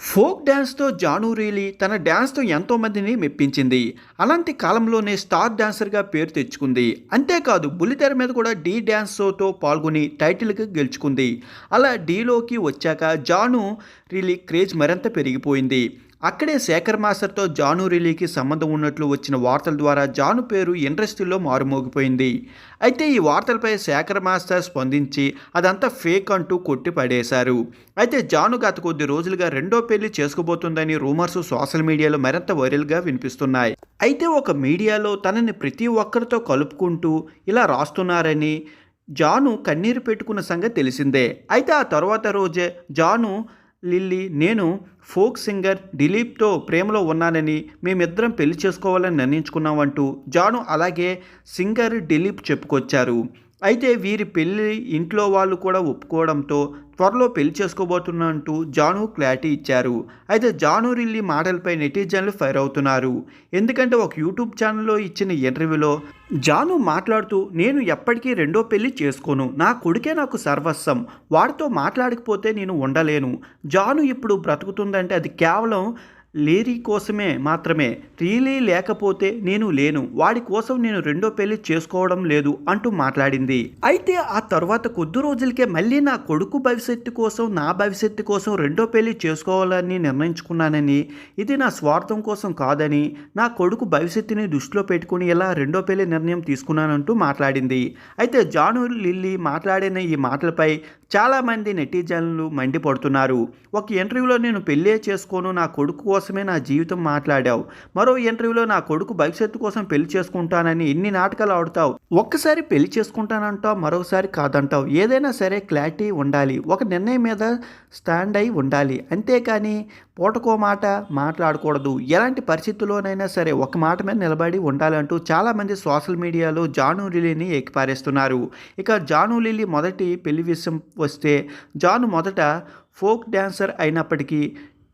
Folk డ్యాన్స్‌తో Janu really తన డ్యాన్స్‌తో ఎంతోమందిని మెప్పించింది. అలాంటి కాలంలోనే స్టార్ డాన్సర్‌గా పేరు తెచ్చుకుంది. అంతేకాదు బుల్లితెర మీద కూడా 'ఢీ' డాన్స్ షోతో పాల్గొని టైటిల్‌కి గెలుచుకుంది. అలా 'ఢీ'లోకి వచ్చాక జాను రీలీ క్రేజ్ మరింత పెరిగిపోయింది. అక్కడే శేఖర్ మాస్టర్‌తో జాను రీలీకి సంబంధం ఉన్నట్లు వచ్చిన వార్తల ద్వారా జాను పేరు ఇండస్ట్రీలో మారుమోగిపోయింది. అయితే ఈ వార్తలపై శేఖర్ మాస్టర్ స్పందించి అదంతా ఫేక్ అంటూ కొట్టిపడేశారు. అయితే జాను గత కొద్ది రోజులుగా రెండో పెళ్లి చేసుకోబోతుందని రూమర్స్ సోషల్ మీడియాలో మరింత వైరల్గా వినిపిస్తున్నాయి. అయితే ఒక మీడియాలో తనని ప్రతి ఒక్కరితో కలుపుకుంటూ ఇలా రాస్తున్నారని జాను కన్నీరు పెట్టుకున్న సంగతి తెలిసిందే. అయితే ఆ తర్వాత రోజే జాను లిల్లీ నేను ఫోక్ సింగర్ దిలీప్తో ప్రేమలో ఉన్నానని మేమిద్దరం పెళ్లి చేసుకోవాలని నిర్ణయించుకున్నామంటూ జాను అలాగే సింగర్ దిలీప్ చెప్పుకొచ్చారు. అయితే వీరి పెళ్లి ఇంట్లో వాళ్ళు కూడా ఒప్పుకోవడంతో త్వరలో పెళ్లి చేసుకోబోతున్నంటూ జాను క్లారిటీ ఇచ్చారు. అయితే జాను రిల్లీ మాటలపై నెటిజన్లు ఫైర్ అవుతున్నారు. ఎందుకంటే ఒక యూట్యూబ్ ఛానల్లో ఇచ్చిన ఇంటర్వ్యూలో జాను మాట్లాడుతూ నేను ఎప్పటికీ రెండో పెళ్లి చేసుకోను, నా కొడుకే నాకు సర్వస్వం, వాడితో మాట్లాడకపోతే నేను ఉండలేను, జాను ఇప్పుడు బ్రతుకుతుందంటే అది కేవలం లేరీ కోసమే మాత్రమే, రియలీ లేకపోతే నేను లేను, వాడి కోసం నేను రెండో పెళ్లి చేసుకోవడం లేదు అంటూ మాట్లాడింది. అయితే ఆ తర్వాత కొద్ది రోజులకే మళ్ళీ నా కొడుకు భవిష్యత్తు కోసం నా భవిష్యత్తు కోసం రెండో పెళ్లి చేసుకోవాలని నిర్ణయించుకున్నానని, ఇది నా స్వార్థం కోసం కాదని, నా కొడుకు భవిష్యత్తుని దృష్టిలో పెట్టుకుని ఇలా రెండో పెళ్లి నిర్ణయం తీసుకున్నానంటూ మాట్లాడింది. అయితే జాను లిల్లీ మాట్లాడిన ఈ మాటలపై చాలామంది నెటిజన్లు మండిపడుతున్నారు. ఒక ఇంటర్వ్యూలో నేను పెళ్ళే చేసుకోను, నా కొడుకు కోసమే నా జీవితం మాట్లాడావు, మరో ఇంటర్వ్యూలో నా కొడుకు భవిష్యత్తు కోసం పెళ్లి చేసుకుంటానని ఎన్ని నాటకాలు ఆడుతావు, ఒక్కసారి పెళ్లి చేసుకుంటానంటావు, మరొకసారి కాదంటావు, ఏదైనా సరే క్లారిటీ ఉండాలి, ఒక నిర్ణయం మీద స్టాండ్ అయి ఉండాలి, అంతేకాని పూటకో మాట మాట్లాడకూడదు, ఎలాంటి పరిస్థితుల్లోనైనా సరే ఒక మాట మీద నిలబడి ఉండాలంటూ చాలామంది సోషల్ మీడియాలో జాను లిల్లీని ఏకిపారేస్తున్నారు. ఇక జాను లిల్లీ మొదటి పెళ్లి విషయం వస్తే జాను మొదట ఫోక్ డాన్సర్ అయినప్పటికీ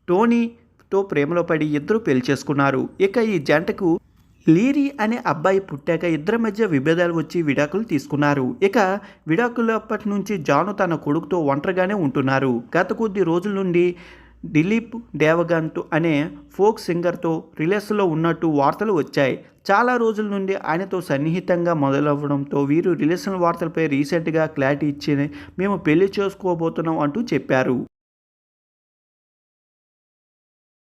టోనీతో ప్రేమలో పడి ఇద్దరు పెళ్లి చేసుకున్నారు. ఇక ఈ జంటకు లీరీ అనే అబ్బాయి పుట్టాక ఇద్దరి మధ్య విభేదాలు వచ్చి విడాకులు తీసుకున్నారు. ఇక విడాకులప్పటి నుంచి జాను తన కొడుకుతో ఒంటరిగానే ఉంటున్నారు. గత కొద్ది రోజుల నుండి దిలీప్ దేవగంత్ అనే ఫోక్ సింగర్తో రిలేషన్లో ఉన్నట్టు వార్తలు వచ్చాయి. చాలా రోజుల నుండి ఆయనతో సన్నిహితంగా మొదలవ్వడంతో వీరు రిలేషన్ వార్తలపై రీసెంట్గా క్లారిటీ ఇచ్చి మేము పెళ్లి చేసుకోబోతున్నాం అంటూ చెప్పారు.